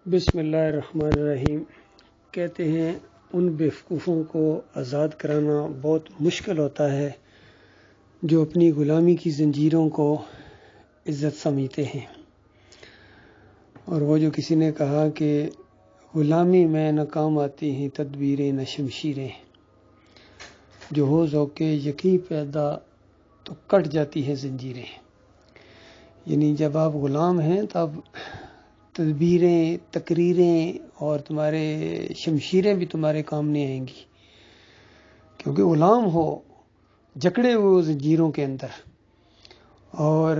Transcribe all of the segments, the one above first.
بسم اللہ الرحمن الرحیم۔ کہتے ہیں ان بیوقوفوں کو آزاد کرانا بہت مشکل ہوتا ہے جو اپنی غلامی کی زنجیروں کو عزت سمجھتے ہیں، اور وہ جو کسی نے کہا کہ غلامی میں نہ کام آتی ہیں تدبیریں نہ شمشیریں، جو ہو ذوق یقین پیدا تو کٹ جاتی ہیں زنجیریں۔ یعنی جب آپ غلام ہیں تب تدبیریں، تقریریں اور تمہارے شمشیریں بھی تمہارے کام نہیں آئیں گی، کیونکہ غلام ہو جکڑے ہوئے زنجیروں کے اندر۔ اور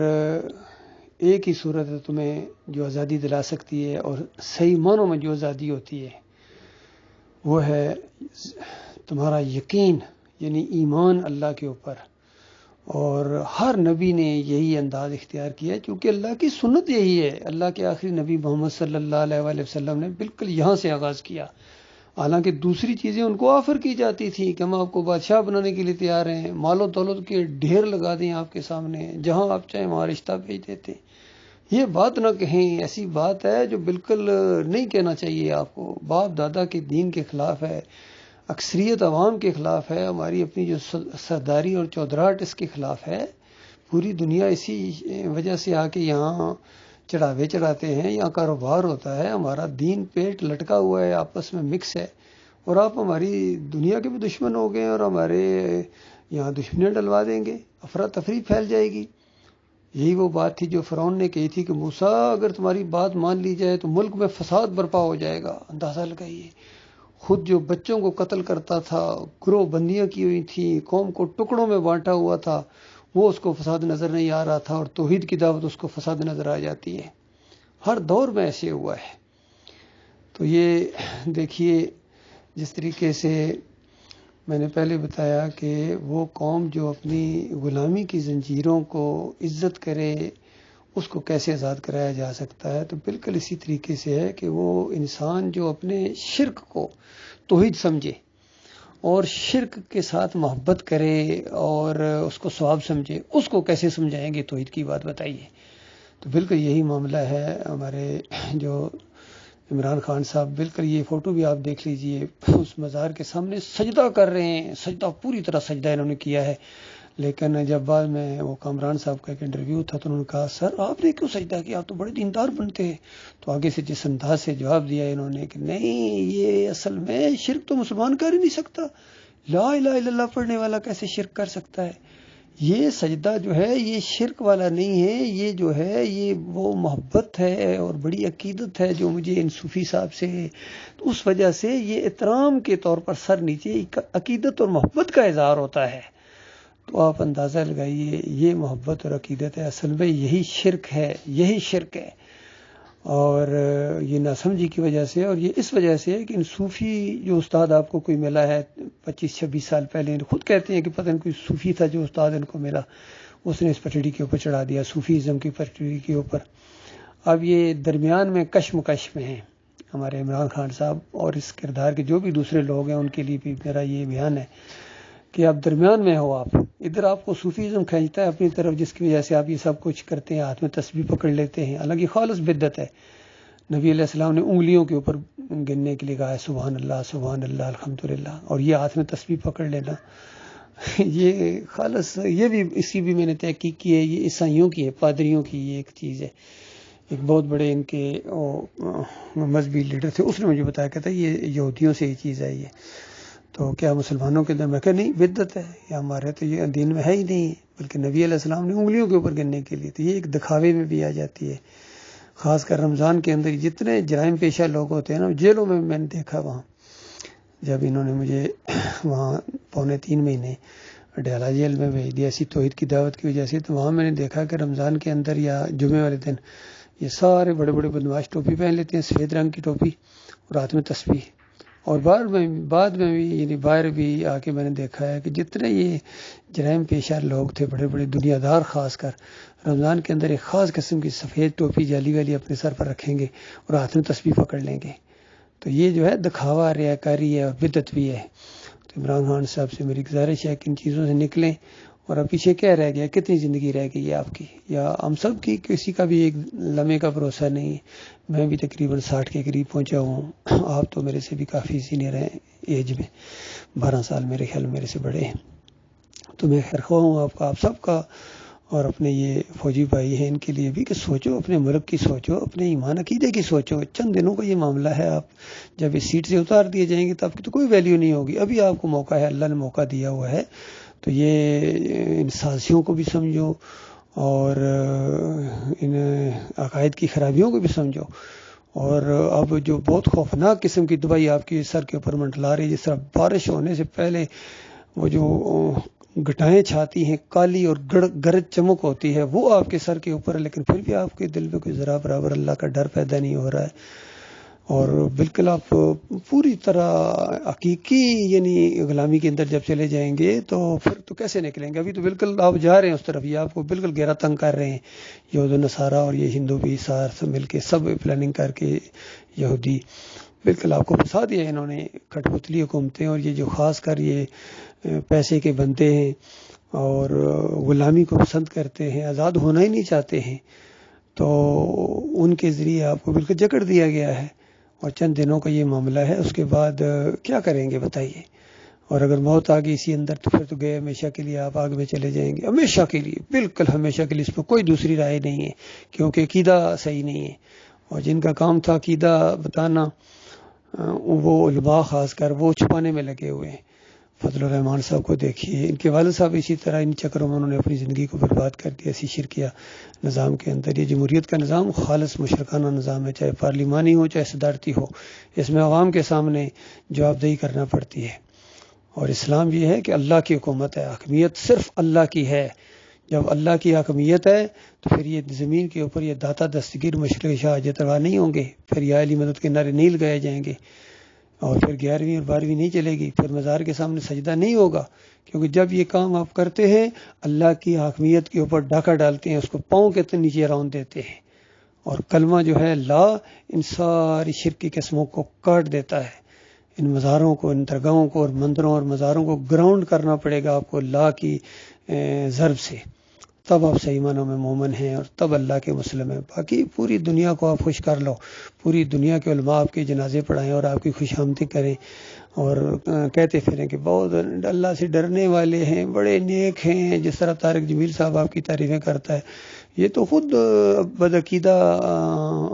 ایک ہی صورت ہے تمہیں جو آزادی دلا سکتی ہے، اور صحیح معنوں میں جو آزادی ہوتی ہے وہ ہے تمہارا یقین، یعنی ایمان اللہ کے اوپر۔ اور ہر نبی نے یہی انداز اختیار کیا ہے، کیونکہ اللہ کی سنت یہی ہے۔ اللہ کے آخری نبی محمد صلی اللہ علیہ وآلہ وسلم نے بالکل یہاں سے آغاز کیا، حالانکہ دوسری چیزیں ان کو آفر کی جاتی تھی کہ ہم آپ کو بادشاہ بنانے کے لیے تیار ہیں، مال و دولت کے ڈھیر لگا دیں آپ کے سامنے، جہاں آپ چاہیں وہاں رشتہ بھیج دیتے ہیں۔ یہ بات نہ کہیں، ایسی بات ہے جو بالکل نہیں کہنا چاہیے آپ کو، باپ دادا کے دین کے خلاف ہے، اکثریت عوام کے خلاف ہے، ہماری اپنی جو سرداری اور چودراہٹ اس کے خلاف ہے۔ پوری دنیا اسی وجہ سے آ کے یہاں چڑھاوے چڑھاتے ہیں، یہاں کاروبار ہوتا ہے، ہمارا دین پیٹ لٹکا ہوا ہے، آپس میں مکس ہے، اور آپ ہماری دنیا کے بھی دشمن ہو گئے اور ہمارے یہاں دشمنیاں ڈلوا دیں گے، افراتفری پھیل جائے گی۔ یہی وہ بات تھی جو فرعون نے کہی تھی کہ موسیٰ اگر تمہاری بات مان لی جائے تو ملک میں فساد برپا ہو جائے گا۔ اندازہ لگائیے، خود جو بچوں کو قتل کرتا تھا، گروہ بندیاں کی ہوئی تھیں، قوم کو ٹکڑوں میں بانٹا ہوا تھا، وہ اس کو فساد نظر نہیں آ رہا تھا، اور توحید کی دعوت اس کو فساد نظر آ جاتی ہے۔ ہر دور میں ایسے ہوا ہے۔ تو یہ دیکھیے، جس طریقے سے میں نے پہلے بتایا کہ وہ قوم جو اپنی غلامی کی زنجیروں کو عزت کرے، اس کو کیسے آزاد کرایا جا سکتا ہے، تو بالکل اسی طریقے سے ہے کہ وہ انسان جو اپنے شرک کو توحید سمجھے اور شرک کے ساتھ محبت کرے اور اس کو ثواب سمجھے، اس کو کیسے سمجھائیں گے توحید کی بات بتائیے۔ تو بالکل یہی معاملہ ہے ہمارے جو عمران خان صاحب، بالکل یہ فوٹو بھی آپ دیکھ لیجئے، اس مزار کے سامنے سجدہ کر رہے ہیں، سجدہ پوری طرح سجدہ انہوں نے کیا ہے۔ لیکن جب بعد میں وہ کامران صاحب کا ایک انٹرویو تھا تو انہوں نے کہا سر آپ نے کیوں سجدہ کیا، آپ تو بڑے دیندار بنتے ہیں۔ تو آگے سے جس انداز سے جواب دیا انہوں نے کہ نہیں، یہ اصل میں شرک تو مسلمان کر ہی نہیں سکتا، لا الہ الا اللہ پڑھنے والا کیسے شرک کر سکتا ہے۔ یہ سجدہ جو ہے یہ شرک والا نہیں ہے، یہ جو ہے یہ وہ محبت ہے اور بڑی عقیدت ہے جو مجھے ان صوفی صاحب سے ہے، تو اس وجہ سے یہ احترام کے طور پر سر نیچے عقیدت اور محبت کا اظہار ہوتا ہے۔ تو آپ اندازہ لگائیے، یہ محبت اور عقیدت ہے، اصل میں یہی شرک ہے، یہی شرک ہے۔ اور یہ ناسمجھی کی وجہ سے، اور یہ اس وجہ سے ہے کہ ان صوفی جو استاد آپ کو کوئی ملا ہے 25-26 سال پہلے، خود کہتے ہیں کہ پتہ نہیں کوئی صوفی تھا جو استاد ان کو ملا، اس نے اس پٹڑی کے اوپر چڑھا دیا، صوفیزم کی پٹڑی کے اوپر۔ اب یہ درمیان میں کشمکش میں ہیں ہمارے عمران خان صاحب، اور اس کردار کے جو بھی دوسرے لوگ ہیں ان کے لیے بھی میرا یہ بیان ہے کہ آپ درمیان میں ہو، آپ ادھر آپ کو صوفیزم کھینچتا ہے اپنی طرف، جس کی وجہ سے آپ یہ سب کچھ کرتے ہیں، ہاتھ میں تسبیح پکڑ لیتے ہیں، حالانکہ خالص بدعت ہے۔ نبی علیہ السلام نے انگلیوں کے اوپر گننے کے لیے کہا ہے، سبحان اللہ الحمدللہ، اور یہ ہاتھ میں تسبیح پکڑ لینا یہ خالص، یہ بھی اسی بھی میں نے تحقیق کی ہے، یہ عیسائیوں کی ہے، پادریوں کی یہ ایک چیز ہے۔ ایک بہت بڑے ان کے مذہبی لیڈر تھے، اس نے مجھے بتایا، کہتا ہے یہ یہودیوں سے یہ چیز ہے، یہ تو کیا مسلمانوں کے اندر؟ میں کہا نہیں، بدعت ہے، یہ ہمارے تو یہ دین میں ہے ہی نہیں، بلکہ نبی علیہ السلام نے انگلیوں کے اوپر گننے کے لیے، تو یہ ایک دکھاوے میں بھی آ جاتی ہے۔ خاص کر رمضان کے اندر جتنے جرائم پیشہ لوگ ہوتے ہیں نا، جیلوں میں نے دیکھا، وہاں جب انہوں نے مجھے وہاں 2.25 مہینے ڈیالہ جیل میں بھیج دیا اسی توحید کی دعوت کی وجہ سے، تو وہاں میں نے دیکھا کہ رمضان کے اندر یا جمعے والے دن یہ سارے بڑے بڑے بدماش ٹوپی پہن لیتے ہیں، سفید رنگ کی ٹوپی، اور ہاتھ میں تسبیح۔ اور بعد میں بھی یعنی باہر بھی آ کے میں نے دیکھا ہے کہ جتنے یہ جرائم پیشہ لوگ تھے، بڑے بڑے دنیا دار، خاص کر رمضان کے اندر ایک خاص قسم کی سفید ٹوپی جالی والی اپنے سر پر رکھیں گے اور ہاتھ میں تسبیح پکڑ لیں گے۔ تو یہ جو ہے دکھاوا، ریاکاری ہے اور بدعت بھی ہے۔ تو عمران خان صاحب سے میری گزارش ہے کہ ان چیزوں سے نکلیں اور اب پیچھے کیا رہ گیا؟ کتنی زندگی رہ گئی ہے آپ کی یا ہم سب کی؟ کسی کا بھی ایک لمحے کا بھروسہ نہیں ہے. میں بھی تقریباً 60 کے قریب پہنچا ہوں. آپ تو میرے سے بھی کافی سینئر ہیں ایج میں، 12 سال میرے خیال میرے سے بڑے ہیں. تو میں خیر خواہ ہوں آپ کا، آپ سب کا، اور اپنے یہ فوجی بھائی ہیں ان کے لیے بھی کہ سوچو، اپنے ملک کی سوچو، اپنے ایمان عقیدے کی سوچو. چند دنوں کا یہ معاملہ ہے، آپ جب اس سیٹ سے اتار دیے جائیں گے تو آپ کی تو کوئی ویلیو نہیں ہوگی. ابھی آپ کو موقع ہے، اللہ نے موقع دیا ہوا ہے، تو یہ ان سازشوں کو بھی سمجھو اور ان عقائد کی خرابیوں کو بھی سمجھو. اور اب جو بہت خوفناک قسم کی دبائی آپ کی سر کے اوپر منڈلا رہی ہے، جس طرح بارش ہونے سے پہلے وہ جو گٹائیں چھاتی ہیں، کالی اور گرج چمک ہوتی ہے، وہ آپ کے سر کے اوپر ہے، لیکن پھر بھی آپ کے دل میں کوئی ذرا برابر اللہ کا ڈر پیدا نہیں ہو رہا ہے. اور بالکل آپ پوری طرح حقیقی یعنی غلامی کے اندر جب چلے جائیں گے تو پھر تو کیسے نکلیں گے؟ ابھی تو بالکل آپ جا رہے ہیں اس طرف، یہ آپ کو بالکل گہرا تنگ کر رہے ہیں یہود و نصارہ اور یہ ہندو بھی سب مل کے، سب پلاننگ کر کے یہودی بالکل آپ کو پھنسا دیا انہوں نے. کٹ پتلی حکومتیں اور یہ جو خاص کر یہ پیسے کے بندے ہیں اور غلامی کو پسند کرتے ہیں، آزاد ہونا ہی نہیں چاہتے ہیں، تو ان کے ذریعے آپ کو بالکل جکڑ دیا گیا ہے. اور چند دنوں کا یہ معاملہ ہے، اس کے بعد کیا کریں گے بتائیے؟ اور اگر موت آ گئی اسی اندر تو پھر تو گئے ہمیشہ کے لیے، آپ آگ میں چلے جائیں گے ہمیشہ کے لیے، بالکل ہمیشہ کے لیے. اس میں کوئی دوسری رائے نہیں ہے کیونکہ عقیدہ صحیح نہیں ہے. اور جن کا کام تھا عقیدہ بتانا، وہ علماء خاص کر وہ چھپانے میں لگے ہوئے ہیں. فضل الرحمان صاحب کو دیکھیے، ان کے والد صاحب اسی طرح ان چکروں میں انہوں نے اپنی زندگی کو برباد کر دیا اسی شرکیہ نظام کے اندر. یہ جمہوریت کا نظام خالص مشرکانہ نظام ہے، چاہے پارلیمانی ہو چاہے صدارتی ہو، اس میں عوام کے سامنے جوابدہی کرنا پڑتی ہے. اور اسلام یہ ہے کہ اللہ کی حکومت ہے، حاکمیت صرف اللہ کی ہے. جب اللہ کی حاکمیت ہے تو پھر یہ زمین کے اوپر یہ داتا دستگیر مشرق شاہ حاجت روا نہیں ہوں گے، پھر یا علی مدد کے نعرے نہیں لگائے جائیں گے، اور پھر 11ویں اور 12ویں نہیں چلے گی، پھر مزار کے سامنے سجدہ نہیں ہوگا. کیونکہ جب یہ کام آپ کرتے ہیں اللہ کی حاکمیت کے اوپر ڈاکہ ڈالتے ہیں، اس کو پاؤں کے نیچے راؤنڈ دیتے ہیں. اور کلمہ جو ہے لا ان ساری شرک کی قسموں کو کاٹ دیتا ہے. ان مزاروں کو، ان درگاہوں کو اور مندروں اور مزاروں کو گراؤنڈ کرنا پڑے گا آپ کو لا کی ضرب سے، تب آپ صحیح معنوں میں مومن ہیں اور تب اللہ کے مسلم ہیں. باقی پوری دنیا کو آپ خوش کر لو، پوری دنیا کے علماء آپ کے جنازے پڑھائیں اور آپ کی خوش آمدید کریں اور کہتے پھریں کہ بہت اللہ سے ڈرنے والے ہیں، بڑے نیک ہیں، جس طرح طارق جمیل صاحب آپ کی تعریفیں کرتا ہے. یہ تو خود بدعقیدہ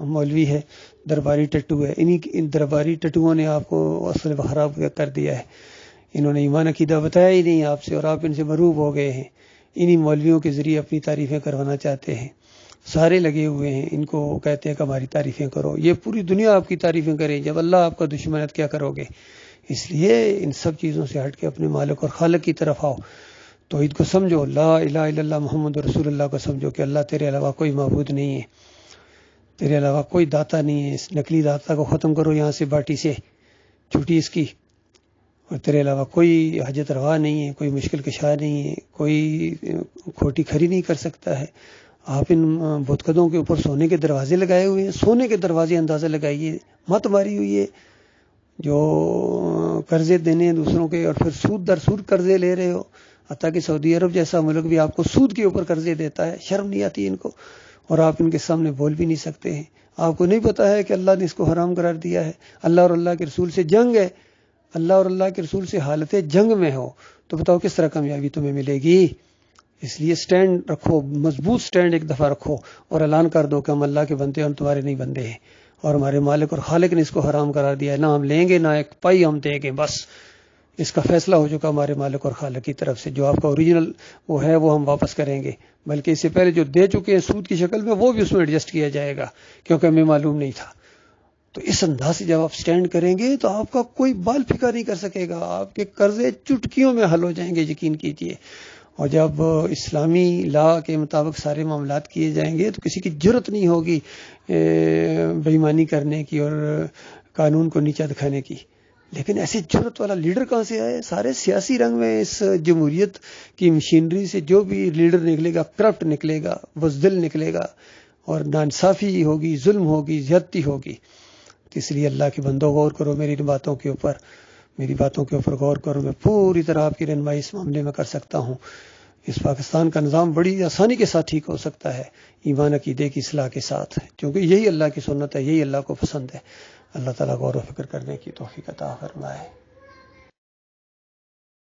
مولوی ہے، درباری ٹٹو ہے. ان درباری ٹٹوؤں نے آپ کو اصل خراب کر دیا ہے. انہوں نے ایمان عقیدہ بتایا ہی نہیں آپ سے اور آپ ان سے مروب ہو گئے ہیں. انہی مولویوں کے ذریعے اپنی تعریفیں کروانا چاہتے ہیں، سارے لگے ہوئے ہیں، ان کو کہتے ہیں کہ ہماری تعریفیں کرو. یہ پوری دنیا آپ کی تعریفیں کرے، جب اللہ آپ کا دشمن ہے کیا کرو گے؟ اس لیے ان سب چیزوں سے ہٹ کے اپنے مالک اور خالق کی طرف آؤ. توحید کو سمجھو، لا الہ الا اللہ محمد رسول اللہ کو سمجھو کہ اللہ تیرے علاوہ کوئی معبود نہیں ہے، تیرے علاوہ کوئی داتا نہیں ہے. اس نقلی داتا کو ختم کرو یہاں سے، باٹی سے چھٹی اس کی. اور تیرے علاوہ کوئی حاجت روا نہیں ہے، کوئی مشکل کشا نہیں ہے، کوئی کھوٹی کھری نہیں کر سکتا ہے. آپ ان بتکدوں کے اوپر سونے کے دروازے لگائے ہوئے ہیں، سونے کے دروازے اندازہ لگائیے، مت ماری ہوئی ہے جو قرضے دینے ہیں دوسروں کے اور پھر سود در سود قرضے لے رہے ہو. حتیٰ کہ سعودی عرب جیسا ملک بھی آپ کو سود کے اوپر قرضے دیتا ہے، شرم نہیں آتی ان کو، اور آپ ان کے سامنے بول بھی نہیں سکتے ہیں. آپ کو نہیں پتا ہے کہ اللہ نے اس کو حرام قرار دیا ہے. اللہ اور اللہ کے رسول سے جنگ ہے، اللہ اور اللہ کے رسول سے حالت جنگ میں ہو تو بتاؤ کس طرح کامیابی تمہیں ملے گی؟ اس لیے سٹینڈ رکھو، مضبوط سٹینڈ ایک دفعہ رکھو اور اعلان کر دو کہ ہم اللہ کے بندے ہیں، ہم تمہارے نہیں بندے ہیں، اور ہمارے مالک اور خالق نے اس کو حرام قرار دیا ہے، نہ ہم لیں گے نہ ایک پائی ہم دیں گے. بس اس کا فیصلہ ہو چکا ہمارے مالک اور خالق کی طرف سے. جو آپ کا اوریجنل وہ ہے وہ ہم واپس کریں گے، بلکہ اس سے پہلے جو دے چکے ہیں سود کی شکل میں وہ بھی اس میں ایڈجسٹ کیا جائے گا کیونکہ ہمیں معلوم نہیں تھا. تو اس انداز سے جب آپ سٹینڈ کریں گے تو آپ کا کوئی بال پھکا نہیں کر سکے گا، آپ کے قرضے چٹکیوں میں حل ہو جائیں گے، یقین کیجئے. اور جب اسلامی لا کے مطابق سارے معاملات کیے جائیں گے تو کسی کی جرت نہیں ہوگی بے ایمانی کرنے کی اور قانون کو نیچا دکھانے کی. لیکن ایسے جرت والا لیڈر کہاں سے آئے؟ سارے سیاسی رنگ میں اس جمہوریت کی مشینری سے جو بھی لیڈر نکلے گا کرپٹ نکلے گا، بزدل نکلے گا، اور ناانصافی ہوگی، ظلم ہوگی، زیادتی ہوگی. تو اس لیے اللہ کے بندوں غور کرو میری باتوں کے اوپر، میری باتوں کے اوپر غور کرو. میں پوری طرح آپ کی رہنمائی اس معاملے میں کر سکتا ہوں. اس پاکستان کا نظام بڑی آسانی کے ساتھ ٹھیک ہو سکتا ہے، ایمان عقیدے کی اصلاح کے ساتھ، کیونکہ یہی اللہ کی سنت ہے، یہی اللہ کو پسند ہے۔ اللہ تعالیٰ غور و فکر کرنے کی توفیق عطا فرمائے۔